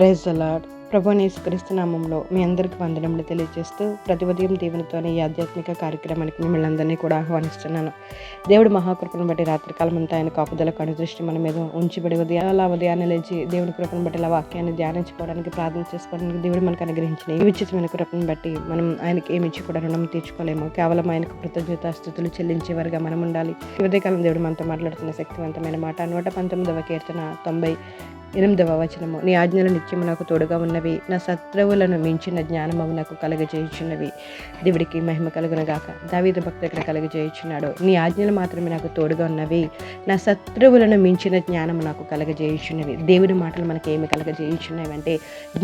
Praise the lord. ప్రభువైన యేసుక్రీస్తు నామములో మీ అందరికీ వందనములు తెలియజేస్తూ ప్రతి ఉదయం దేవునితోనే ఈ ఆధ్యాత్మిక కార్యక్రమానికి మిమ్మల్ని అందరినీ కూడా ఆహ్వానిస్తున్నాను. దేవుడు మహాకృపను బట్టి రాత్రికాలం అంతా ఆయన కాపుదల కనుదృష్టి మన మీద ఉంచిబడి ఉదయాన్నే లేచి దేవుని కృపను బట్టి ఇలా వాక్యాన్ని ధ్యానించుకోవడానికి, ప్రార్థన చేసుకోవడానికి దేవుడు మనకు అనుగ్రహించిన ఈ ఉచితమైన కృపను బట్టి మనం ఆయనకి ఏమి ఇచ్చి కూడా రుణం తీర్చుకోలేము. కేవలం ఆయనకు కృతజ్ఞతాస్తుతులు చెల్లించేవారుగా మనం ఉండాలి. ఈ ఉదయకాలం దేవుడు మనతో మాట్లాడుతున్న శక్తివంతమైన మాట 119వ కీర్తన 98వ వచనము. నీ ఆజ్ఞలు నిత్యము నాకు తోడుగా ఉన్నవి, నా శత్రువులను మించిన జ్ఞానము నాకు కలగజేయుచున్నవి. దేవుడికి మహిమ కలుగును గాక. దావీదు భక్తుడు ఇక్కడ కలగజేయుచున్నాడు. నీ ఆజ్ఞలు మాత్రమే నాకు తోడుగా ఉన్నవి, నా శత్రువులను మించిన జ్ఞానము నాకు కలగజేయుచున్నవి. దేవుడి మాటలు మనకి ఏమి కలగజేయుచున్నవి అంటే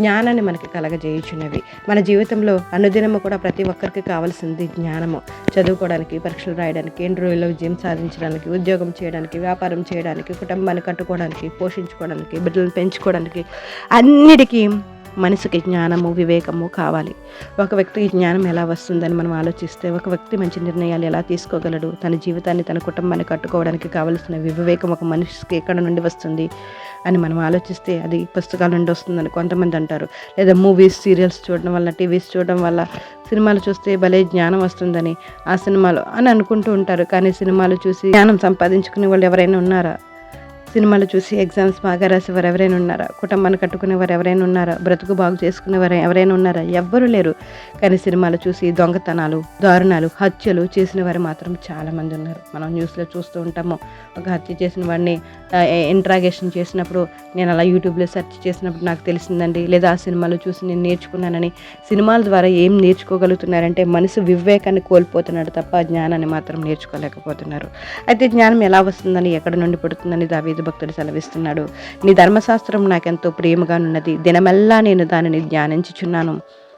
జ్ఞానాన్ని మనకి కలగజేయుచున్నవి. మన జీవితంలో అనుదినము కూడా ప్రతి ఒక్కరికి కావాల్సింది జ్ఞానము. చదువుకోవడానికి, పరీక్షలు రాయడానికి, ఇంటర్వ్యూలో విజయం సాధించడానికి, ఉద్యోగం చేయడానికి, వ్యాపారం చేయడానికి, కుటుంబాన్ని కట్టుకోవడానికి, పోషించుకోవడానికి, బిడ్డలను పెంచుకోవడానికి, అన్నిటికీ మనసుకి జ్ఞానము, వివేకము కావాలి. ఒక వ్యక్తికి జ్ఞానం ఎలా వస్తుందని మనం ఆలోచిస్తే, ఒక వ్యక్తి మంచి నిర్ణయాలు ఎలా తీసుకోగలడు, తన జీవితాన్ని, తన కుటుంబాన్ని కట్టుకోవడానికి కావలసిన వివేకం ఒక మనిషికి ఎక్కడ నుండి వస్తుంది అని మనం ఆలోచిస్తే అది పుస్తకాల నుండి వస్తుందని కొంతమంది అంటారు. లేదా మూవీస్, సీరియల్స్ చూడడం వల్ల, టీవీస్ చూడడం వల్ల, సినిమాలు చూస్తే భలే జ్ఞానం వస్తుందని ఆ సినిమాలు అని అనుకుంటూ ఉంటారు. కానీ సినిమాలు చూసి జ్ఞానం సంపాదించుకునే వాళ్ళు ఎవరైనా ఉన్నారా? సినిమాలు చూసి ఎగ్జామ్స్ బాగా రాసేవారు ఎవరైనా ఉన్నారా? కుటుంబాన్ని కట్టుకునేవారు ఎవరైనా ఉన్నారా? బ్రతుకు బాగు చేసుకునేవారు ఎవరైనా ఉన్నారా? ఎవ్వరూ లేరు. కానీ సినిమాలు చూసి దొంగతనాలు, దారుణాలు, హత్యలు చేసిన వారు మాత్రం చాలామంది ఉన్నారు. మనం న్యూస్లో చూస్తూ ఉంటాము. ఒక హత్య చేసిన వాడిని ఇంట్రాగేషన్ చేసినప్పుడు, నేను అలా యూట్యూబ్లో సెర్చ్ చేసినప్పుడు నాకు తెలిసిందండి, లేదా ఆ సినిమాలు చూసి నేను నేర్చుకున్నానని. సినిమాల ద్వారా ఏం నేర్చుకోగలుగుతున్నారంటే మనసు వివేకాన్ని కోల్పోతున్నాడు తప్ప జ్ఞానాన్ని మాత్రం నేర్చుకోలేకపోతున్నారు. అయితే జ్ఞానం ఎలా వస్తుందని, ఎక్కడ నుండి పుడుతుందని దావీదు భక్తుడు సెలవిస్తున్నాడు. నీ ధర్మశాస్త్రం నాకెంతో ప్రేమగానున్నది, దినమెల్లా నేను దానిని ధ్యానించుచున్నాను.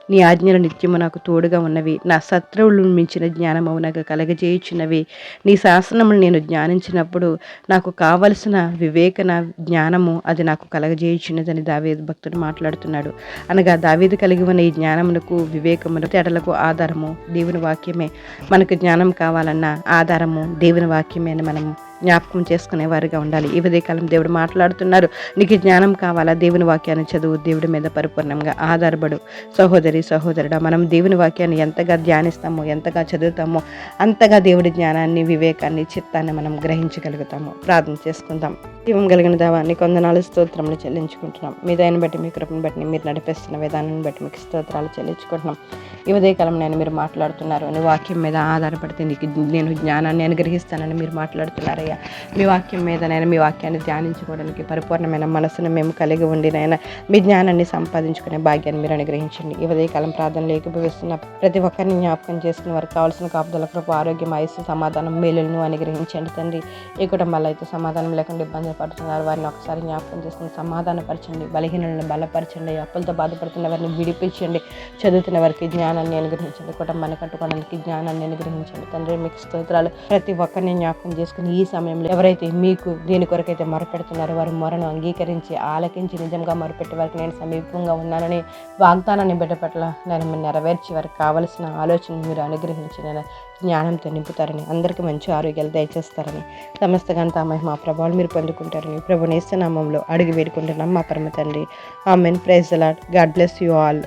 నీ ఆజ్ఞలు నిత్యము నాకు తోడుగా ఉన్నవి, నా శత్రువులను మించిన జ్ఞానము నాకు కలగజేయుచున్నవి. నీ శాసనములు నేను ధ్యానించినప్పుడు నాకు కావలసిన వివేకన జ్ఞానము అది నాకు కలగజేయుచున్నదని దావీదు భక్తుడు మాట్లాడుతున్నాడు. అనగా దావీదు కలిగి ఉన్న ఈ జ్ఞానమునకు, వివేకమునకు, తేటలకు ఆధారము దేవుని వాక్యమే. మనకు జ్ఞానం కావాలన్న ఆధారము దేవుని వాక్యమే అని మనము జ్ఞాపకం చేసుకునేవారుగా ఉండాలి. ఈ ఉదయకాలం దేవుడు మాట్లాడుతున్నారు. నీకు జ్ఞానం కావాలా? దేవుని వాక్యాన్ని చదువు, దేవుడి మీద పరిపూర్ణంగా ఆధారపడు. సహోదరి, సహోదరుడా, మనం దేవుని వాక్యాన్ని ఎంతగా ధ్యానిస్తామో, ఎంతగా చదువుతామో అంతగా దేవుడి జ్ఞానాన్ని, వివేకాన్ని, చిత్తాన్ని మనం గ్రహించగలుగుతాము. ప్రార్థన చేసుకుందాం. జీవం కలిగిన దేవాన్ని కొందనాలు స్తోత్రములు చెల్లించుకుంటున్నాం. మీ దయని బట్టి, మీ కృపను బట్టి, మీరు నడిపిస్తున్న విధానాన్ని బట్టి మీకు స్తోత్రాలు చెల్లించుకుంటున్నాం. ఈ ఉదయకాలం మీరు మాట్లాడుతున్నారు. నీ వాక్యం మీద ఆధారపడితే నేను జ్ఞానాన్ని అనుగ్రహిస్తానని మీరు మాట్లాడుతున్నారయ్యా. మీ వాక్యం మీద మీ వాక్యాన్ని ధ్యానించుకోవడానికి పరిపూర్ణమైన మనసును మేము కలిగి ఉండి మీ జ్ఞానాన్ని సంపాదించుకునే భాగ్యాన్ని మీరు అనుగ్రహించండి. ఈ ఉదయకాలం ప్రార్థనలు ఏకీభవిస్తున్న ప్రతి ఒక్కరిని జ్ఞాపకం చేసుకుని వారికి కావాల్సిన కాపుదల, కృప, ఆరోగ్యం, ఆయుస్సు, సమాధానం, మేలులను అనుగ్రహించండి తండ్రి. ఏ కుటుంబాల్లో అయితే సమాధానం లేకుండా ఇబ్బందులు పడుతున్నారు వారిని ఒకసారి జ్ఞాపకం చేసుకుని సమాధానపరచండి. బలహీనలను బలపరచండి. అప్పులతో బాధపడుతున్న వారిని విడిపించండి. చదువుతున్న వారికి జ్ఞానాన్ని అనుగ్రహించండి. కుటుంబాన్ని కట్టుకోవడానికి జ్ఞానాన్ని అనుగ్రహించండి తండ్రి. మీకు స్తోత్రాలు. ప్రతి ఒక్కరిని జ్ఞాపకం చేసుకుని ఈ సమయంలో ఎవరైతే మీకు దేని కొరకైతే మొరపెడుతున్నారో వారి మొరను అంగీకరించి, ఆలకించి, నిజంగా మొరపెట్టే వారికి నేను సమీపంగా ఉన్నానని వాగ్దానాన్ని బిడ్డ పట్ల నేను నెరవేర్చి వారికి కావలసిన ఆలోచన మీరు అనుగ్రహించి నేను జ్ఞానంతో నింపుతారని, అందరికీ మంచి ఆరోగ్యాలు దయచేస్తారని, సమస్త ఘనత, మహిమ, ప్రభావాలు మీరు పొందుకుంటారని ప్రభువు యేసు నామములో అడిగి వేడుకుంటున్నాం మా పరమ తండ్రి. Amen. Praise the Lord. God bless you all.